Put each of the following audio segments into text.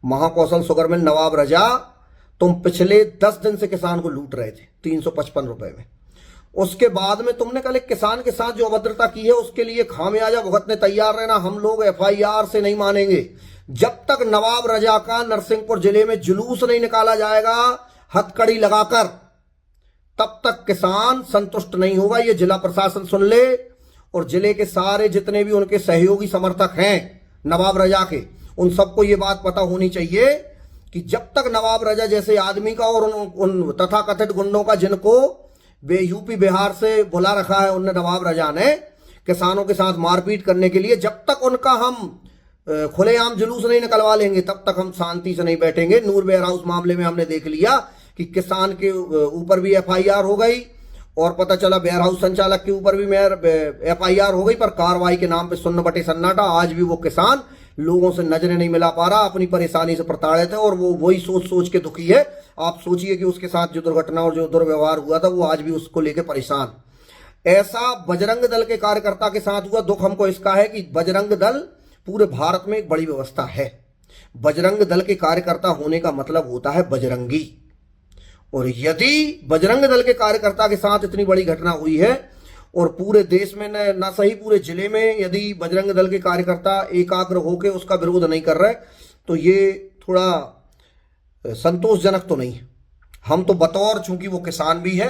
Mahakaushal sugar mill नवाब रजा, तुम पिछले 10 दिन से किसान को लूट रहे थे 355 रुपए में। उसके बाद में तुमने कल एक किसान के साथ जो अभद्रता की है उसके लिए खामियाजा भुगतने तैयार रहना। हम लोग FIR से नहीं मानेंगे। जब तक नवाब रजा का नरसिंहपुर जिले में जुलूस नहीं निकाला जाएगा हथकड़ी लगाकर, तब तक किसान संतुष्ट नहीं होगा। ये जिला प्रशासन सुन ले, और जिले के सारे जितने भी उनके सहयोगी समर्थक हैं नवाब रजा के, उन सबको ये बात पता होनी चाहिए कि जब तक नवाब रजा जैसे आदमी का और उन तथाकथित गुंडों का, जिनको यूपी बिहार से बुला रखा है उनने, नवाब रजा ने किसानों के साथ मारपीट करने के लिए, जब तक उनका हम खुलेआम जुलूस नहीं निकलवा लेंगे तब तक हम शांति से नहीं बैठेंगे। नूर वेयर हाउस मामले में हमने देख लिया कि किसान के ऊपर भी FIR हो गई, और पता चला वेयर हाउस संचालक के ऊपर भी FIR हो गई, पर कार्रवाई के नाम पे सुन्न बटे सन्नाटा। आज भी वो किसान लोगों से नजरें नहीं मिला पा रहा, अपनी परेशानी से प्रताड़ित है, और वो वही सोच सोच के दुखी है। आप सोचिए कि उसके साथ जो दुर्घटना और जो दुर्व्यवहार हुआ था वो आज भी उसको लेके परेशान। ऐसा बजरंग दल के कार्यकर्ता के साथ हुआ। दुख हमको इसका है कि बजरंग दल पूरे भारत में एक बड़ी व्यवस्था है। बजरंग दल के कार्यकर्ता होने का मतलब होता है बजरंगी, और यदि बजरंग दल के कार्यकर्ता के साथ इतनी बड़ी घटना हुई है और पूरे देश में न सही पूरे जिले में यदि बजरंग दल के कार्यकर्ता एकाग्र होकर उसका विरोध नहीं कर रहे, तो ये थोड़ा संतोषजनक तो नहीं है। हम तो बतौर, चूंकि वो किसान भी है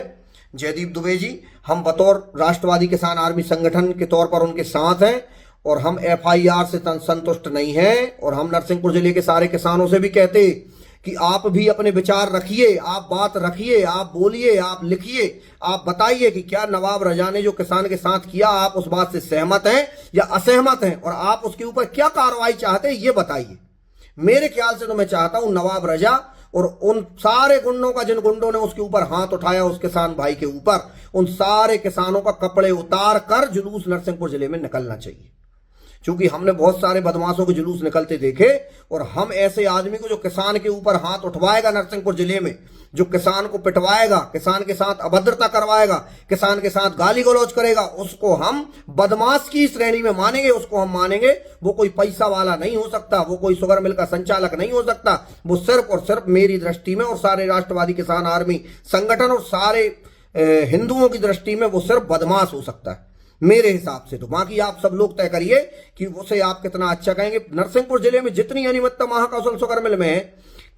जयदीप दुबे जी, हम बतौर राष्ट्रवादी किसान आर्मी संगठन के तौर पर उनके साथ हैं, और हम FIR से संतुष्ट नहीं हैं। और हम नरसिंहपुर जिले के सारे किसानों से भी कहते कि आप भी अपने विचार रखिए, आप बात रखिए, आप बोलिए, आप लिखिए, आप बताइए कि क्या नवाब रजा ने जो किसान के साथ किया, आप उस बात से सहमत हैं या असहमत हैं, और आप उसके ऊपर क्या कार्रवाई चाहते हैं ये बताइए। मेरे ख्याल से तो मैं चाहता हूं नवाब रजा और उन सारे गुंडों का, जिन गुंडों ने उसके ऊपर हाथ उठाया उस किसान भाई के ऊपर, उन सारे किसानों का कपड़े उतार कर जुलूस नरसिंहपुर जिले में निकलना चाहिए। क्योंकि हमने बहुत सारे बदमाशों के जुलूस निकलते देखे, और हम ऐसे आदमी को जो किसान के ऊपर हाथ उठवाएगा नरसिंहपुर जिले में, जो किसान को पिटवाएगा, किसान के साथ अभद्रता करवाएगा, किसान के साथ गाली गलौज करेगा, उसको हम बदमाश की श्रेणी में मानेंगे। उसको हम मानेंगे वो कोई पैसा वाला नहीं हो सकता, वो कोई शुगर मिल का संचालक नहीं हो सकता। वो सिर्फ और सिर्फ मेरी दृष्टि में और सारे राष्ट्रवादी किसान आर्मी संगठन और सारे हिंदुओं की दृष्टि में वो सिर्फ बदमाश हो सकता है मेरे हिसाब से। तो बाकी आप सब लोग तय करिए कि उसे आप कितना अच्छा कहेंगे। नरसिंहपुर जिले में जितनी अनियमितता महाकौशल शुगर मिल में है,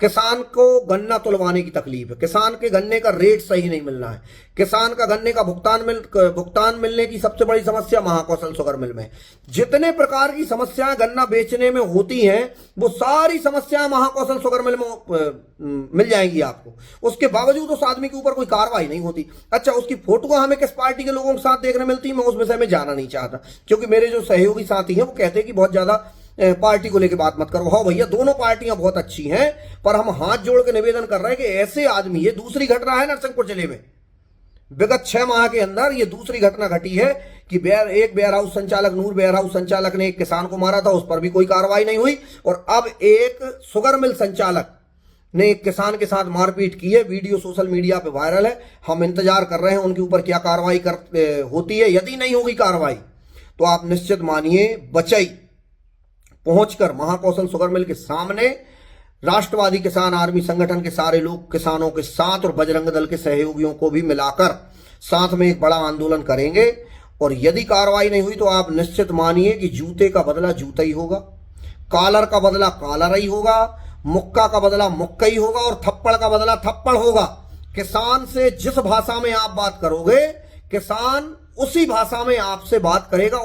किसान को गन्ना तुलवाने की तकलीफ है, किसान के गन्ने का रेट सही नहीं मिलना है, किसान का गन्ने का भुगतान मिलने की सबसे बड़ी समस्या महाकौशल शुगर मिल में। जितने प्रकार की समस्याएं गन्ना बेचने में होती हैं वो सारी समस्याएं महाकौशल शुगर मिल में मिल जाएंगी आपको। उसके बावजूद उस आदमी के ऊपर कोई कार्रवाई नहीं होती। अच्छा, उसकी फोटो हमें किस पार्टी के लोगों के साथ देखने मिलती है, मैं उस विषय में जाना नहीं चाहता, क्योंकि मेरे जो सहयोगी साथी हैं वो कहते हैं कि बहुत ज्यादा पार्टी को लेके बात मत करो। हाँ भैया, दोनों पार्टियां बहुत अच्छी हैं, पर हम हाथ जोड़ के निवेदन कर रहे हैं कि ऐसे आदमी, ये दूसरी घटना है नरसिंहपुर जिले में, विगत 6 माह के अंदर ये दूसरी घटना घटी है कि एक वेयर हाउस संचालक, नूर वेयर हाउस संचालक ने एक किसान को मारा था, उस पर भी कोई कार्रवाई नहीं हुई, और अब एक शुगर मिल संचालक ने एक किसान के साथ मारपीट की है। वीडियो सोशल मीडिया पे वायरल है। हम इंतजार कर रहे हैं उनके ऊपर क्या कार्रवाई होती है। यदि नहीं होगी कार्रवाई तो आप निश्चित मानिए बचई पहुंचकर महाकौशल शुगर मिल के सामने राष्ट्रवादी किसान आर्मी संगठन के सारे लोग किसानों के साथ और बजरंग दल के सहयोगियों को भी मिलाकर साथ में एक बड़ा आंदोलन करेंगे। और यदि कार्रवाई नहीं हुई तो आप निश्चित मानिए कि जूते का बदला जूता ही होगा, कॉलर का बदला कॉलर ही होगा, मुक्का का बदला मुक्का ही होगा, और थप्पड़ का बदला थप्पड़ होगा। किसान से जिस भाषा में आप बात करोगे, किसान उसी भाषा में आपसे बात करेगा।